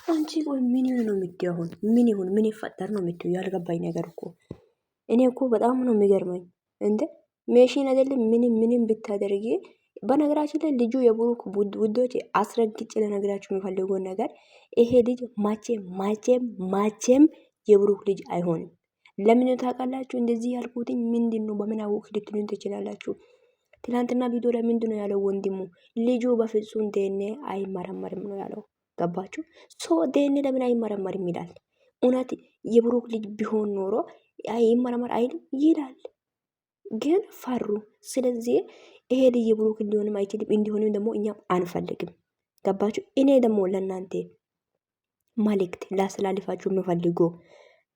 አንቺ ቆይ ምን ይሁን ነው የምትይው? አሁን ምን ይፈጠር ነው የምትይው? ያልገባኝ ነገር እኮ እኔ እኮ በጣም ነው የሚገርመኝ። እንደ ሜሽን አይደለም ምንም ብታደርጊ። በነገራችን ላይ ልጁ የብሩክ ውዶች አስረግጬ ለነገራችሁ የሚፈልገውን ነገር ይሄ ልጅ ማቼም የብሩክ ልጅ አይሆንም። ለምን ታውቃላችሁ? እንደዚህ ያልኩትኝ ምንድነው በምን አወቅሽ ልትሉኝ ትችላላችሁ። ትላንትና ቪዲዮ ላይ ምንድነው ያለው ወንድሙ? ልጁ በፍጹም ዲኤንኤ አይመረመርም ነው ያለው። ገባችሁ? ሶ ዲኤንኤ ለምን አይመረመርም ይላል። እውነት የብሩክ ልጅ ቢሆን ኖሮ አይመረመር አይልም ይላል። ግን ፈሩ። ስለዚህ ይሄ ልጅ የብሩክ ሊሆንም አይችልም፣ እንዲሆንም ደግሞ እኛም አንፈልግም። ገባችሁ? እኔ ደግሞ ለእናንተ መልእክት ላስተላልፋችሁ የምፈልገው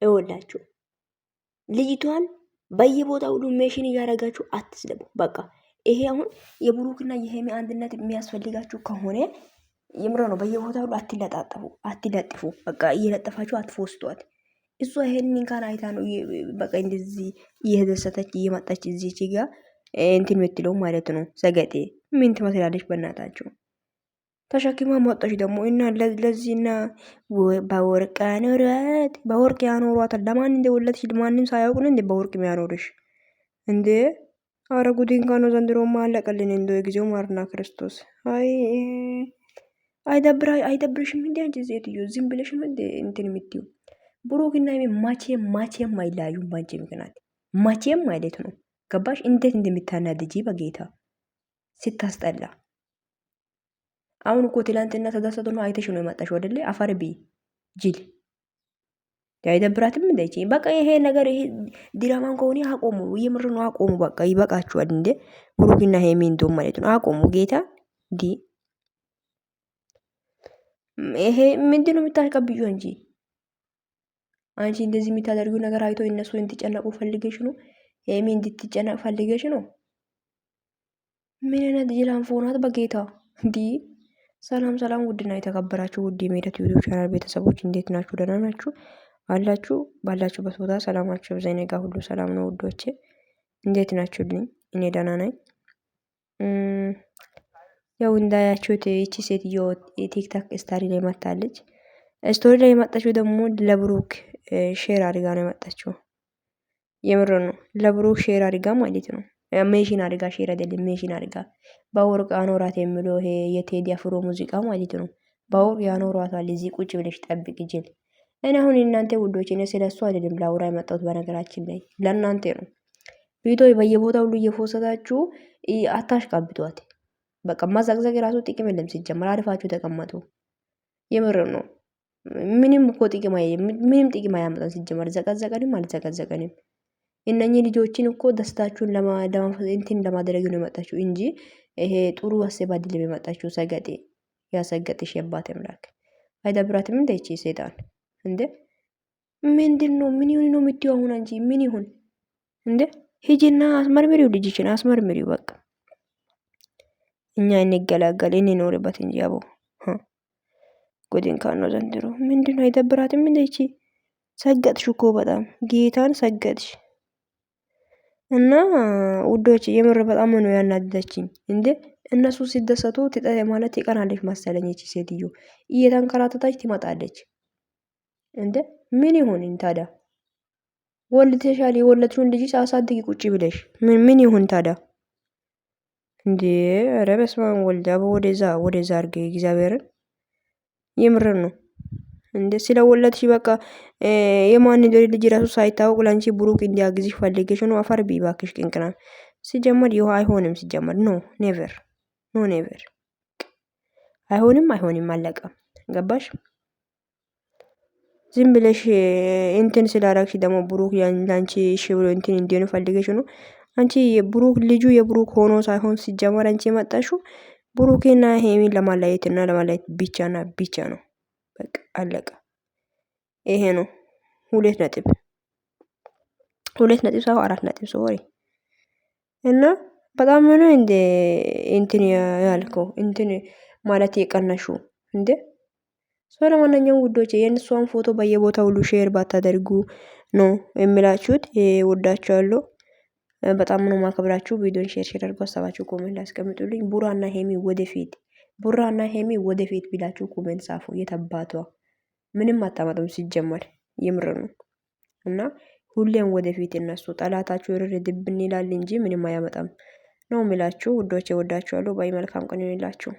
እወላችሁ ልጅቷን በየቦታው ሁሉ ሜሽን እያደረጋችሁ አትስለቡ። በቃ ይሄ አሁን የብሩክና የሄሚ አንድነት የሚያስፈልጋችሁ ከሆነ የምሮ ነው። በየቦታው ሁሉ አትለጥፉ። በቃ እየለጠፋችሁ አትፎስቷት። እሷ ይሄንን ካን አይታ ነው በቃ እንደዚህ እየተደሰተች እየመጣች እዚህ ጋር እንትን የምትለው ማለት ነው። ሰገጤ ምን ትመስላለች? በእናታችሁ ተሸክማ መጣች ደግሞ እና ለዚህና በወርቅ ያኖራት በወርቅ ያኖሯታል። ለማን እንደወለድሽ ማንም ሳያውቅ ነው እንደ በወርቅ የሚያኖርሽ እንዴ? አረ ጉዲን ካኖ ዘንድሮማ አለቀልን። እንደ ጊዜው ማርና ክርስቶስ አይደብርሽም እንዴ? አንቺ ሴትዮ ዝም ብለሽ ነው እንደ እንትን የምትይው? ብሩክና ማቼም አይለያዩም ባንቺ ምክንያት ማቼም ማለት ነው። ገባሽ? እንዴት እንደምታናድጂ በጌታ ስታስጠላ። አሁን እኮ ትላንትና ተደሰቶ ነው አይተሽ ነው የመጣሽው አይደለ? አፈር ቢ ጅል አይደብራትም እንዴ? በቃ ይሄ ነገር ይሄ ድራማን ከሆነ አቆሙ። የምር ነው አቆሙ። በቃ ይበቃችኋል እንዴ? ብሩክና ሄሚ እንደውም ማለት ነው አቆሙ። ጌታ ዲ ይሄ ምንድነው የምታቀብዩ እንጂ አንቺ እንደዚህ የምታደርጉ ነገር አይቶ እነሱ እንዲጨነቁ ፈልገሽ ነው? ሄሚ እንድትጨነቅ ፈልገሽ ነው? ምን አይነት ጅላንፎ ናት በጌታ እንዲ። ሰላም ውድና የተከበራችሁ ውድ የሜዳት ዩቲዩብ ቻናል ቤተሰቦች እንዴት ናችሁ? ደህና ናችሁ አላችሁ? ባላችሁበት ቦታ ሰላማችሁ በዛይ ነጋ ሁሉ ሰላም ነው ውዶቼ። እንዴት ናችሁልኝ? እኔ ደህና ነኝ። ያው እንዳያችሁት እቺ ሴትዮ የቲክታክ ስታሪ ላይ መጣለች። ስቶሪ ላይ የመጣችው ደግሞ ለብሩክ ሼር አድርጋ ነው የመጣችው። የምር ነው ለብሩክ ሼር አድርጋ ማለት ነው። ሜሽን አድርጋ ሼር አይደለም ሜሽን አድርጋ በወርቅ አኖራት የሚለው ይሄ የቴዲ አፍሮ ሙዚቃ ማለት ነው። በወርቅ ያኖሯታል። እዚህ ቁጭ ብለሽ ጠብቅ ጅል። እኔ አሁን እናንተ ውዶች እኔ ስለሱ አይደለም ላውራ የመጣሁት በነገራችን ላይ ለእናንተ ነው። ቪዲዮ በየቦታው ሁሉ እየፎሰታችሁ አታሽቃብጧት። በቃ ማዘግዘግ ራሱ ጥቅም የለም። ሲጀመር አሪፋችሁ ተቀመጡ። የምር ነው። ምንም እኮ ምንም ጥቅም አያመጣም። ሲጀመር ዘቀዘቀንም አልዘቀዘቀንም እነኚህ ልጆችን እኮ ደስታችሁን እንትን ለማድረግ ነው የመጣችሁ እንጂ ይሄ ጥሩ አስባ አይደለም የመጣችሁ። ሰገጤ ያሰገጥሽ የባት አምላክ አይደብራትም እንደ እቺ ሰይጣን እንደ ምንድነው? ምን ይሁን ነው የምትይው? አሁን አንቺ ምን ይሁን እንደ ሂጂና አስመርምሪው፣ ልጅችን አስመርምሪው። በቃ እኛ እንገላገል እንኖርበት እንጂ አቦ ጉድን ካኖ ዘንድሮ ምንድነው? አይደብራትም እንደ እቺ ሰገጥሽ እኮ በጣም ጌታን ሰገጥሽ። እና ውዶች የምር በጣም ነው ያናደደችኝ። እንዴ እነሱ ሲደሰቱ ማለት ይቀናለች መሰለኝ። እቺ ሴትዮ እየተንከራተታች ትመጣለች። እንዴ ምን ይሁን ታዲያ? ወልደሻል። የወለድሽውን ልጅ አሳድጊ ቁጭ ብለሽ ምን ይሁን ታዲያ? እንዴ ኧረ በስመ አብ ወልዳ ወደዛ አርገ እግዚአብሔርን የምር ነው። እንደ ስለወለድሽ በቃ የማን ልጅ ራሱ ሳይታወቅ ላንቺ ብሩክ እንዲያግዝሽ ፈልገሽ ነው። አፈር ቢባክሽ ቅንቅና ሲጀመር ይሁ አይሆንም። ሲጀመር ኔቨር አይሆንም። አለቀ። ገባሽ? ዝም ብለሽ እንትን ስላረግሽ ደግሞ ብሩክ ላንቺ እሺ ብሎ እንትን እንዲሆን ፈልገሽ ነው። አንቺ ልጁ የብሩክ ሆኖ ሳይሆን ሲጀመር አንቺ የመጣሽው ብሩክና ሄሚን ለማለያየትና ለማለያየት ብቻ ነው። በቃ አለቀ። ይሄ ነው 2 ሰው 4 ሶሪ። እና በጣም ነው እንደ እንትን ያልከው እንትን ማለት የቀነሹ እንደ ሰው። ለማንኛውም ውዶች የእነሷን ፎቶ በየቦታው ሁሉ ሼር ባታደርጉ ነው የሚላችሁት። ወዳችኋለሁ። በጣም ነው ማከብራችሁ። ቪዲዮን ሼር አድርጉ። ሀሳባችሁ ኮሜንት አስቀምጡልኝ። ቡራና ሄሚ ወደፊት ብላችሁ ኮሜንት ጻፉ። የተባቷ ምንም አታመጡም ሲጀመር የምር ነው። እና ሁሌም ወደፊት እነሱ ጠላታችሁ እርር ድብን ይላል እንጂ ምንም አያመጣም ነው የሚላችሁ ውዶቼ። ወዳችኋለሁ። ባይ መልካም ቀን ይሁንላችሁ።